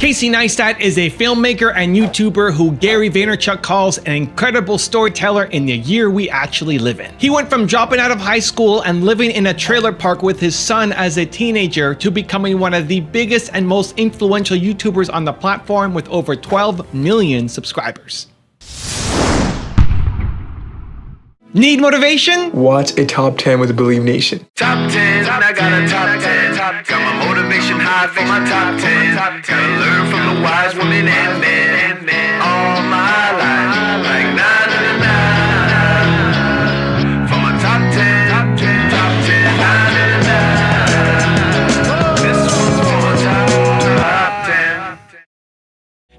Casey Neistat is a filmmaker and YouTuber who Gary Vaynerchuk calls an incredible storyteller in the year we actually live in. He went from dropping out of high school and living in a trailer park with his son as a teenager to becoming one of the biggest and most influential YouTubers on the platform with over 12 million subscribers. Need motivation? Watch a top 10 with the Believe Nation. Top 10, I got a top 10. Got my motivation high for my top 10. Gotta learn from the wise women and men. All my life, like na na na na. For my top 10, top 10, na na na na. This one's for my top 10.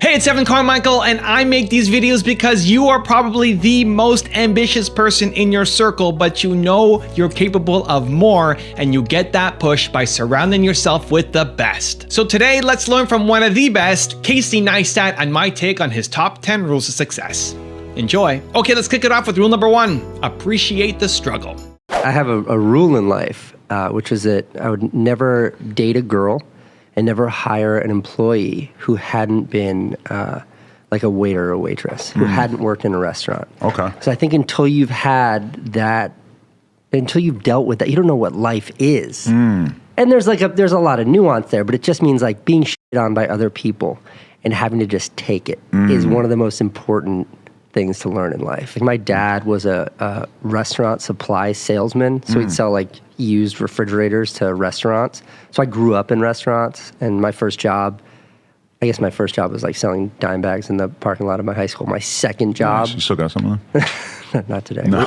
Hey, it's Carmichael, and I make these videos because you are probably the most ambitious person in your circle, but you know you're capable of more, and you get that push by surrounding yourself with the best. So today, let's learn from one of the best, Casey Neistat, and my take on his top 10 rules of success. Enjoy. Okay, let's kick it off with rule number 1, appreciate the struggle. I have a rule in life, which is that I would never date a girl and never hire an employee who hadn't been like a waiter or waitress, who hadn't worked in a restaurant. Okay. So I think until you've had that, until you've dealt with that, you don't know what life is. And there's a lot of nuance there, but it just means like being shit on by other people and having to just take it is one of the most important things to learn in life. Like my dad was a restaurant supply salesman, so he'd sell like used refrigerators to restaurants. So I grew up in restaurants, and my first job was like selling dime bags in the parking lot of my high school. My second job, You still got some of them? not today, No,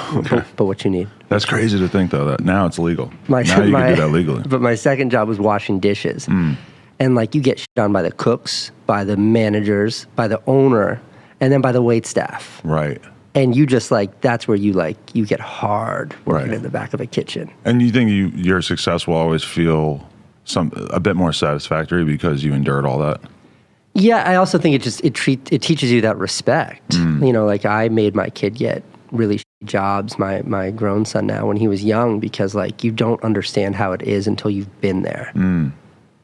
but what you need. That's crazy to think though that now it's legal. Now you can do that legally. But my second job was washing dishes, and like you get shit on by the cooks, by the managers, by the owner, and then by the wait staff. Right. And you just like, that's where you get hard working in the back of a kitchen. And you think your success will always feel a bit more satisfactory because you endured all that? Yeah, I also think it teaches you that respect. You know, like I made my kid get really shitty jobs, my grown son now, when he was young, because like you don't understand how it is until you've been there.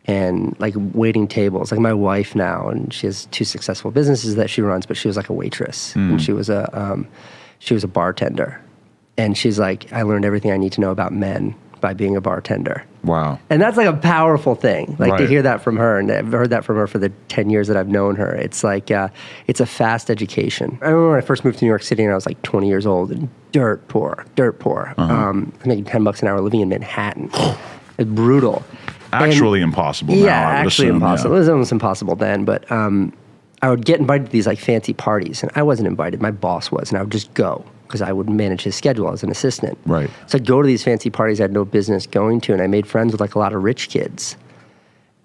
And like waiting tables, like my wife now, and she has 2 successful businesses that she runs, but she was like a waitress, and she was a bartender, and she's like, I learned everything I need to know about men by being a bartender. Wow. And that's like a powerful thing, like to Right. hear that from her, and I've heard that from her for the 10 years that I've known her. It's like, it's a fast education. I remember when I first moved to New York City and I was like 20 years old and dirt poor. Making $10 an hour living in Manhattan. It's brutal. Actually impossible now, Yeah, I would actually assume, impossible. yeah. It was almost impossible then, but I would get invited to these like fancy parties, and I wasn't invited. My boss was, and I would just go because I would manage his schedule as an assistant. Right. So I'd go to these fancy parties I had no business going to, and I made friends with like a lot of rich kids.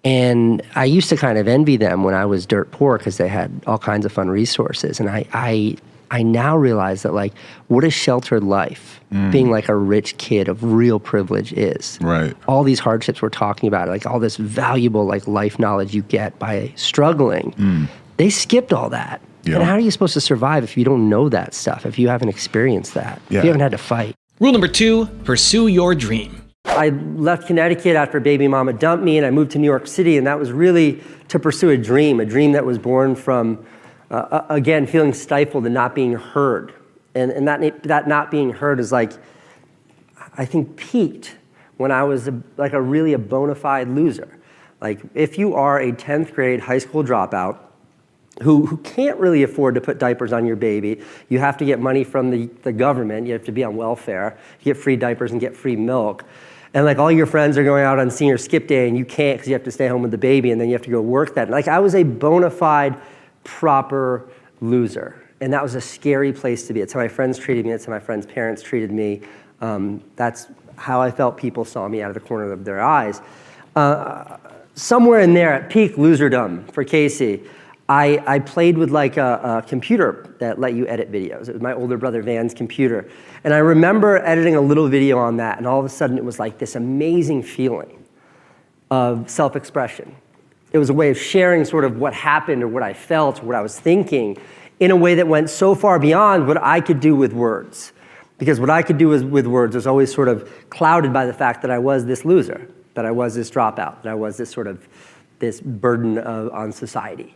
And I used to kind of envy them when I was dirt poor because they had all kinds of fun resources. And I now realize that like what a sheltered life being like a rich kid of real privilege is. Right. All these hardships we're talking about, like all this valuable like life knowledge you get by struggling, they skipped all that. Yeah. And how are you supposed to survive if you don't know that stuff, if you haven't experienced that, if Yeah. you haven't had to fight? Rule number 2, pursue your dream. I left Connecticut after baby mama dumped me, and I moved to New York City, and that was really to pursue a dream that was born from, again, feeling stifled and not being heard. And that not being heard is like, I think peaked when I was really a bona fide loser. Like if you are a 10th grade high school dropout who can't really afford to put diapers on your baby, you have to get money from the government, you have to be on welfare, you get free diapers and get free milk. And like all your friends are going out on senior skip day and you can't because you have to stay home with the baby and then you have to go work that. Like I was a bona fide, proper loser. And that was a scary place to be. It's how my friends treated me. It's how my friends' parents treated me. That's how I felt people saw me out of the corner of their eyes. Somewhere in there at peak loserdom for Casey, I played with like a computer that let you edit videos. It was my older brother Van's computer. And I remember editing a little video on that, and all of a sudden it was like this amazing feeling of self-expression. It was a way of sharing sort of what happened or what I felt or what I was thinking in a way that went so far beyond what I could do with words. Because what I could do with words was always sort of clouded by the fact that I was this loser, that I was this dropout, that I was this sort of this burden on society.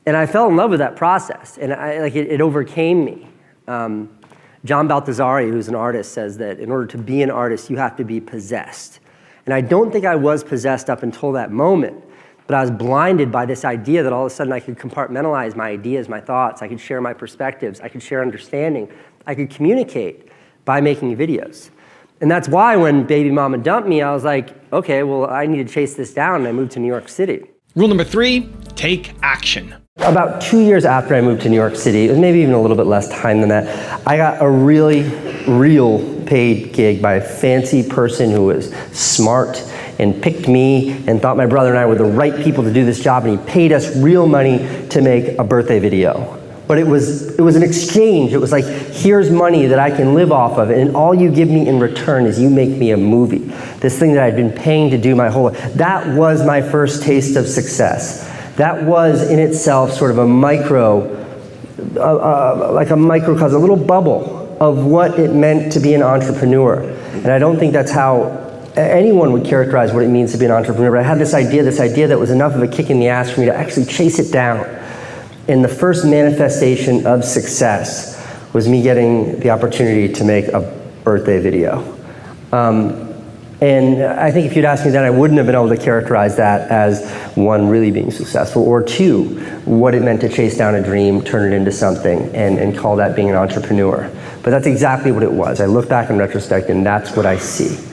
And I fell in love with that process, and it overcame me. John Baltazari, who's an artist, says that in order to be an artist, you have to be possessed. And I don't think I was possessed up until that moment, but I was blinded by this idea that all of a sudden I could compartmentalize my ideas, my thoughts, I could share my perspectives, I could share understanding, I could communicate by making videos. And that's why when Baby Mama dumped me, I was like, okay, well, I need to chase this down, and I moved to New York City. Rule number 3, take action. About 2 years after I moved to New York City, maybe even a little bit less time than that, I got a really real paid gig by a fancy person who was smart and picked me and thought my brother and I were the right people to do this job, and he paid us real money to make a birthday video. But it was an exchange. It was like, here's money that I can live off of, and all you give me in return is you make me a movie. This thing that I'd been paying to do my whole life. That was my first taste of success. That was in itself sort of a like a microcosm, a little bubble of what it meant to be an entrepreneur. And I don't think that's how anyone would characterize what it means to be an entrepreneur. But I had this idea that was enough of a kick in the ass for me to actually chase it down. And the first manifestation of success was me getting the opportunity to make a birthday video. And I think if you'd asked me then, I wouldn't have been able to characterize that as, one, really being successful, or two, what it meant to chase down a dream, turn it into something, and call that being an entrepreneur. But that's exactly what it was. I look back in retrospect, and that's what I see.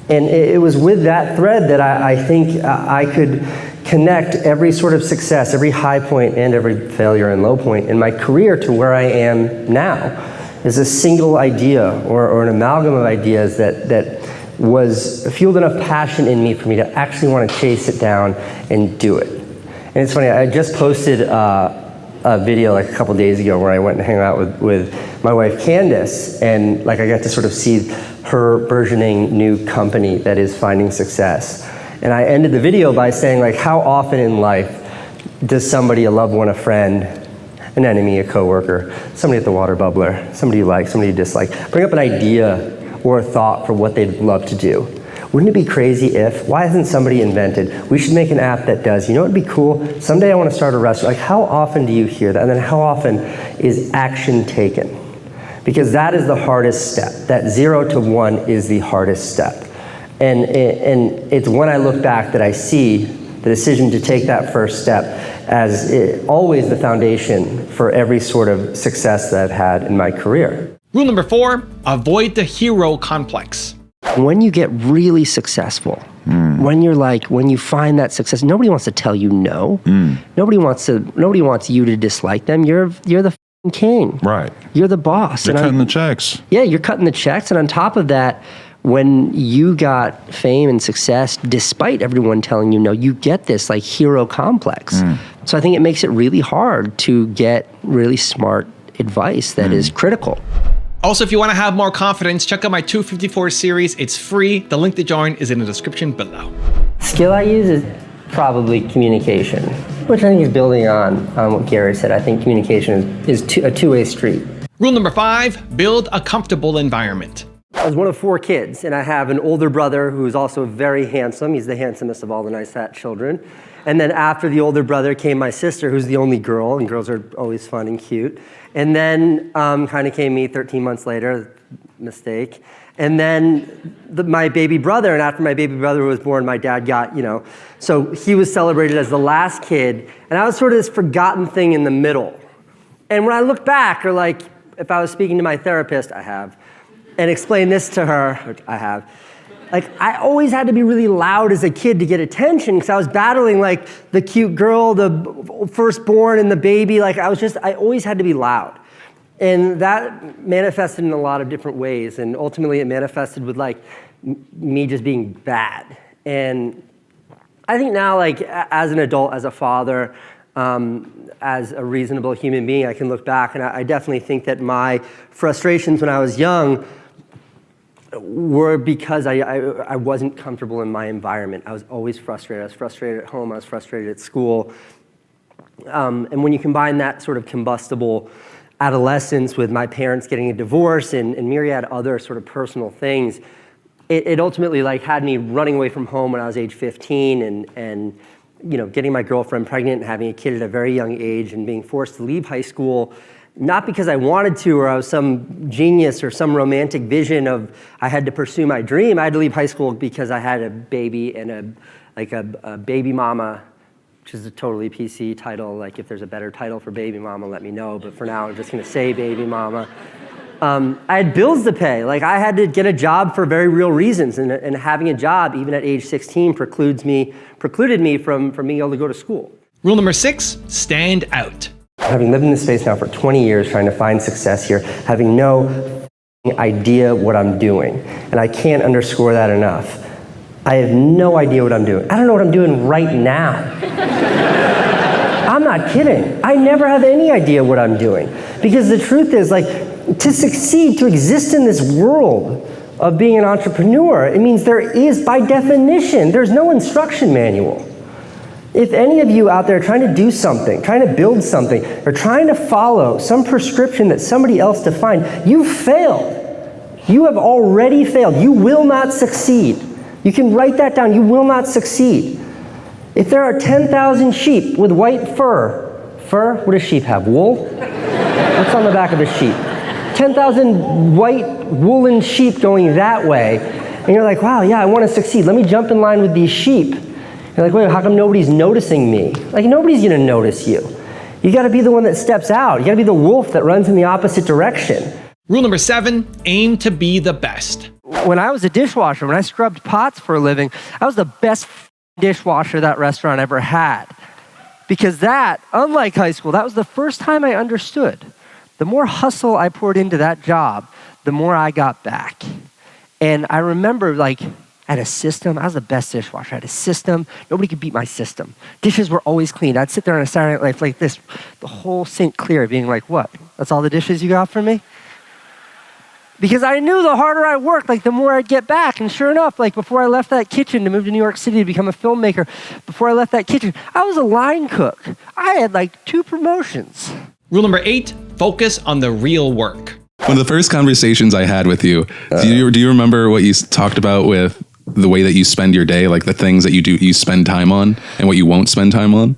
And it was with that thread that I think I could connect every sort of success, every high point and every failure and low point in my career to where I am now. Is a single idea or an amalgam of ideas that was fueled enough passion in me for me to actually want to chase it down and do it. And it's funny, I just posted a video like a couple days ago where I went and hung out with my wife Candace, and like I got to sort of see her burgeoning new company that is finding success. And I ended the video by saying, like, how often in life does somebody, a loved one, a friend, an enemy, a coworker, somebody at the water bubbler, somebody you like, somebody you dislike, bring up an idea or a thought for what they'd love to do? Wouldn't it be crazy if, why hasn't somebody invented, we should make an app that does, you know what would be cool? Someday I want to start a restaurant. Like, how often do you hear that? And then how often is action taken? Because that is the hardest step. That 0 to 1 is the hardest step. And it's when I look back that I see the decision to take that first step as always the foundation for every sort of success that I've had in my career. Rule number 4, avoid the hero complex. When you get really successful, when you find that success, nobody wants to tell you no. Nobody wants you to dislike them. You're the king. Right. You're the boss. You're cutting the checks. Yeah, you're cutting the checks. And on top of that, when you got fame and success, despite everyone telling you no, you get this like hero complex. So I think it makes it really hard to get really smart advice that is critical. Also, if you want to have more confidence, check out my 254 series. It's free. The link to join is in the description below. Skill I use is probably communication, which I think is building on what Gary said. I think communication is a two-way street. Rule number 5, build a comfortable environment. I was one of 4 kids, and I have an older brother who's also very handsome. He's the handsomest of all the Neistat children. And then after the older brother came my sister, who's the only girl, and girls are always fun and cute. And then kind of came me 13 months later, mistake. And then my baby brother, and after my baby brother was born, my dad got, so he was celebrated as the last kid, and I was sort of this forgotten thing in the middle. And when I look back, or like if I was speaking to my therapist, I have, and explain this to her, which I have, like I always had to be really loud as a kid to get attention because I was battling like the cute girl, the firstborn and the baby. Like I always had to be loud. And that manifested in a lot of different ways. And ultimately it manifested with like me just being bad. And I think now, like as an adult, as a father, as a reasonable human being, I can look back and I definitely think that my frustrations when I was young were because I wasn't comfortable in my environment. I was always frustrated. I was frustrated at home. I was frustrated at school. And when you combine that sort of combustible adolescence with my parents getting a divorce and myriad other sort of personal things, it ultimately like had me running away from home when I was age 15 and getting my girlfriend pregnant and having a kid at a very young age and being forced to leave high school, not because I wanted to or I was some genius or some romantic vision of I had to pursue my dream. I had to leave high school because I had a baby and a baby mama, which is a totally PC title. Like if there's a better title for baby mama, let me know. But for now, I'm just gonna say baby mama. I had bills to pay. Like I had to get a job for very real reasons, and having a job, even at age 16, precluded me from being able to go to school. Rule number 6, stand out. Having lived in this space now for 20 years, trying to find success here, having no idea what I'm doing, and I can't underscore that enough. I have no idea what I'm doing. I don't know what I'm doing right now. I'm not kidding. I never have any idea what I'm doing. Because the truth is, like, to succeed, to exist in this world of being an entrepreneur, it means there is, by definition, there's no instruction manual. If any of you out there trying to do something, trying to build something, or trying to follow some prescription that somebody else defined, you failed. You have already failed. You will not succeed. You can write that down. You will not succeed. If there are 10,000 sheep with white fur, what does sheep have? Wool? What's on the back of a sheep? 10,000 white woolen sheep going that way, and you're like, wow, yeah, I want to succeed. Let me jump in line with these sheep. You're like, wait, how come nobody's noticing me? Like, nobody's gonna notice you. You gotta be the one that steps out. You gotta be the wolf that runs in the opposite direction. Rule number 7, aim to be the best. When I was a dishwasher, when I scrubbed pots for a living, I was the best dishwasher that restaurant ever had. Because that, unlike high school, that was the first time I understood. The more hustle I poured into that job, the more I got back. And I remember, like, I had a system. I was the best dishwasher. I had a system. Nobody could beat my system. Dishes were always clean. I'd sit there on a Saturday night life like this, the whole sink clear, being like, what? That's all the dishes you got for me? Because I knew the harder I worked, like the more I'd get back. And sure enough, like before I left that kitchen to move to New York City to become a filmmaker, before I left that kitchen, I was a line cook. I had like 2 promotions. Rule number 8, focus on the real work. One of the first conversations I had with you, do you remember what you talked about with the way that you spend your day, like the things that you spend time on and what you won't spend time on?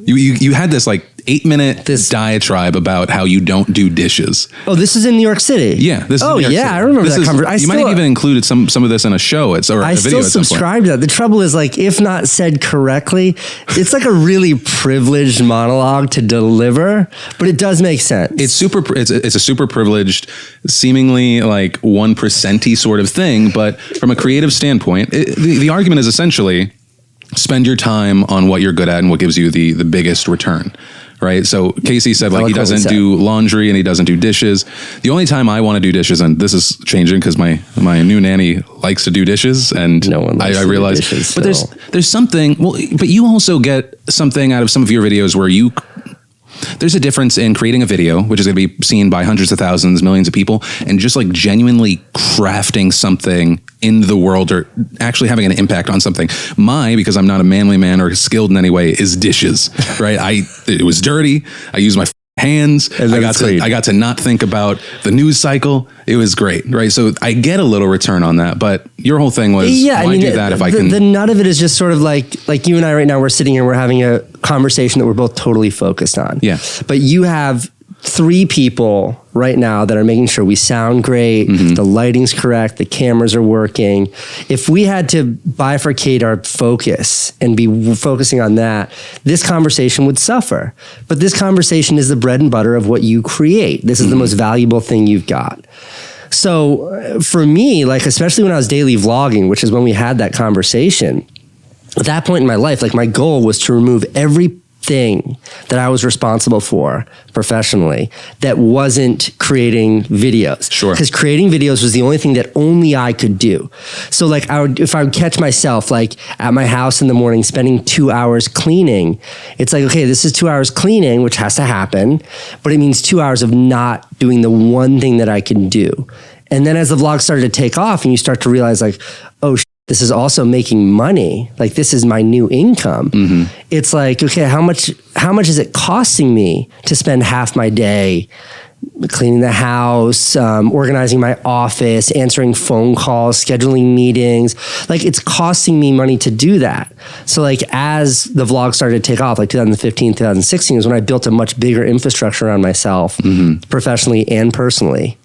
You had this like 8-minute diatribe about how you don't do dishes. Oh, this is in New York City? Yeah. This is New York City. I remember that conversation. You might have even included some of this in a show. Or a video. I still subscribe to that. The trouble is, like, if not said correctly, it's like a really privileged monologue to deliver, but it does make sense. It's a super privileged, seemingly like 1%-y sort of thing, but from a creative standpoint, the argument is essentially spend your time on what you're good at and what gives you the biggest return. Right. So Casey said like he doesn't do laundry and he doesn't do dishes. The only time I want to do dishes, and this is changing because my new nanny likes to do dishes, and no one likes I realize, dishes, but there's something. Well, but you also get something out of some of your videos where there's a difference in creating a video, which is going to be seen by hundreds of thousands, millions of people, and just like genuinely crafting something in the world or actually having an impact on something. Because I'm not a manly man or skilled in any way, is dishes, right? It was dirty. I used my hands. I got to not think about the news cycle. It was great, right? So I get a little return on that, but your whole thing was, why do that if I can? The nut of it is just sort of like you and I right now, we're sitting here, we're having a conversation that we're both totally focused on. Yeah. But you have 3 people right now that are making sure we sound great, the lighting's correct, the cameras are working. If we had to bifurcate our focus and be focusing on that, this conversation would suffer. But this conversation is the bread and butter of what you create. This is the most valuable thing you've got. So for me, like, especially when I was daily vlogging, which is when we had that conversation, at that point in my life, like, my goal was to remove everything that I was responsible for professionally that wasn't creating videos. Sure. Because creating videos was the only thing that only I could do. So like if I would catch myself like at my house in the morning spending 2 hours cleaning, it's like, okay, this is 2 hours cleaning, which has to happen, but it means 2 hours of not doing the one thing that I can do. And then as the vlog started to take off and you start to realize like, oh, this is also making money. Like, this is my new income. It's like, okay, how much is it costing me to spend half my day cleaning the house, organizing my office, answering phone calls, scheduling meetings. Like, it's costing me money to do that. So like, as the vlog started to take off, like 2015, 2016 was when I built a much bigger infrastructure around myself, professionally and personally,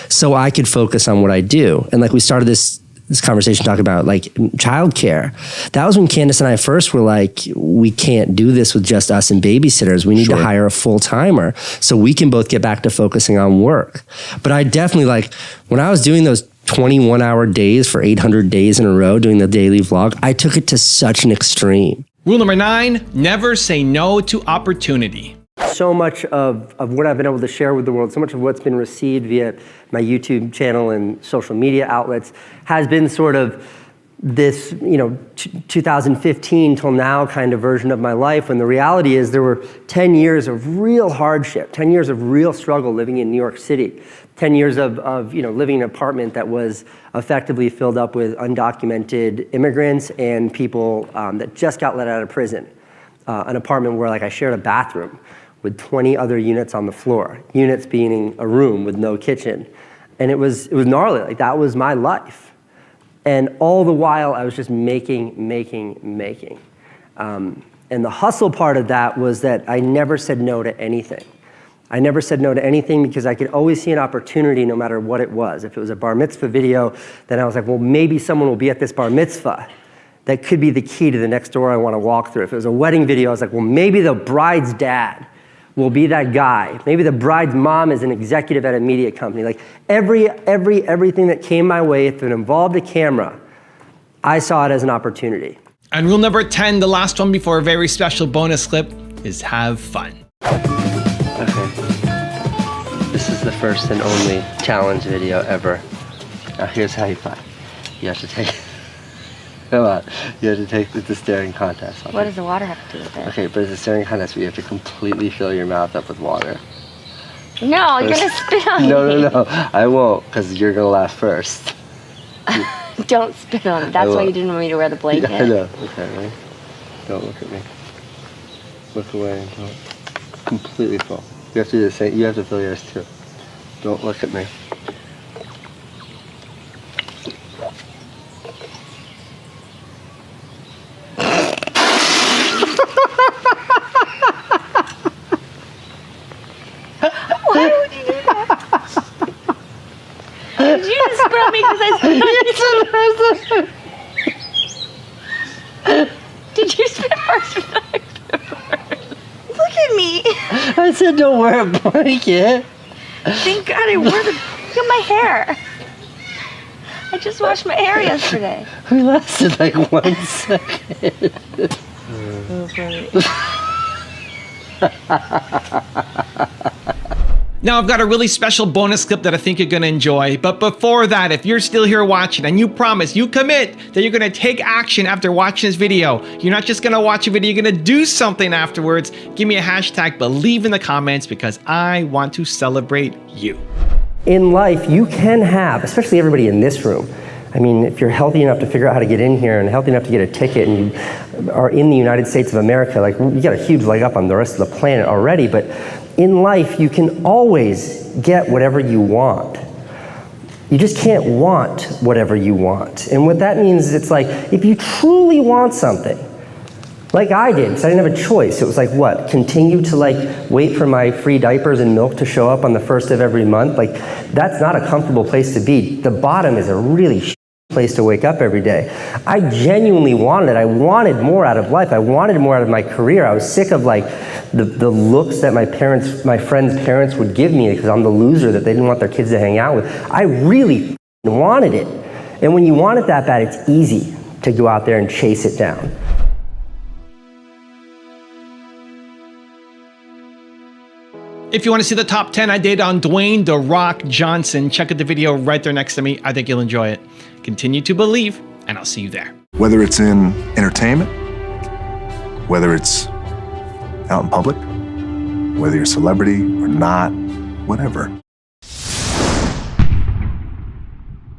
so I could focus on what I do. And like, we started this conversation talking about like childcare. That was when Candace and I first were like, we can't do this with just us and babysitters. We need to hire a full-timer so we can both get back to focusing on work. But I definitely, like, when I was doing those 21-hour days for 800 days in a row doing the daily vlog, I took it to such an extreme. Rule number 9, never say no to opportunity. So much of what I've been able to share with the world, so much of what's been received via my YouTube channel and social media outlets has been sort of this, 2015 till now kind of version of my life, when the reality is there were 10 years of real hardship, 10 years of real struggle living in New York City, 10 years of living in an apartment that was effectively filled up with undocumented immigrants and people that just got let out of prison. An apartment where, like, I shared a bathroom with 20 other units on the floor, units being a room with no kitchen. And it was gnarly. Like, that was my life. And all the while I was just making. And the hustle part of that was that I never said no to anything. I never said no to anything because I could always see an opportunity no matter what it was. If it was a bar mitzvah video, then I was like, well, maybe someone will be at this bar mitzvah. That could be the key to the next door I want to walk through. If it was a wedding video, I was like, well, maybe the bride's dad will be that guy. Maybe the bride's mom is an executive at a media company. Like, everything that came my way, if it involved a camera, I saw it as an opportunity. And rule number 10, the last one before a very special bonus clip, is have fun. Okay. This is the first and only challenge video ever. Now here's how you fight. You have to take Come on. You have to take the staring contest. What does the water have to do with it? Okay, but it's a staring contest where you have to completely fill your mouth up with water. No, you're gonna spit on me. No. I won't, because you're gonna laugh first. Don't spit on me. That's why you didn't want me to wear the blanket. Yeah, I know. Look at me. Don't look at me. Look away and don't. Completely full. You have to do the same. You have to fill yours too. Don't look at me. Why would you do that? Did you just spit on me because I spit on you? Did you spit first or did I spit first? Look at me. I said don't wear a blanket. Thank God I wore the... Look at my hair. I just washed my hair yesterday. We lasted like 1 second. Oh, funny. Now I've got a really special bonus clip that I think you're gonna enjoy, but before that, if you're still here watching and you promise, you commit that you're gonna take action after watching this video, you're not just gonna watch a video, you're gonna do something afterwards, give me a hashtag believe in the comments because I want to celebrate you. In life, you can have, especially everybody in this room, I mean, if you're healthy enough to figure out how to get in here and healthy enough to get a ticket and you are in the United States of America, like, you got a huge leg up on the rest of the planet already, but in life, you can always get whatever you want. You just can't want whatever you want. And what that means is it's like, if you truly want something, like I did, because I didn't have a choice. It was like, what, continue to like wait for my free diapers and milk to show up on the first of every month? Like, that's not a comfortable place to be. The bottom is a really place to wake up every day. I genuinely wanted it. I wanted more out of life. I wanted more out of my career. I was sick of like the looks that my friends' parents would give me because I'm the loser that they didn't want their kids to hang out with. I really wanted it. And when you want it that bad, it's easy to go out there and chase it down. If you want to see the top 10 I did on Dwayne "The Rock" Johnson, check out the video right there next to me. I think you'll enjoy it. Continue to believe, and I'll see you there. Whether it's in entertainment, whether it's out in public, whether you're a celebrity or not, whatever.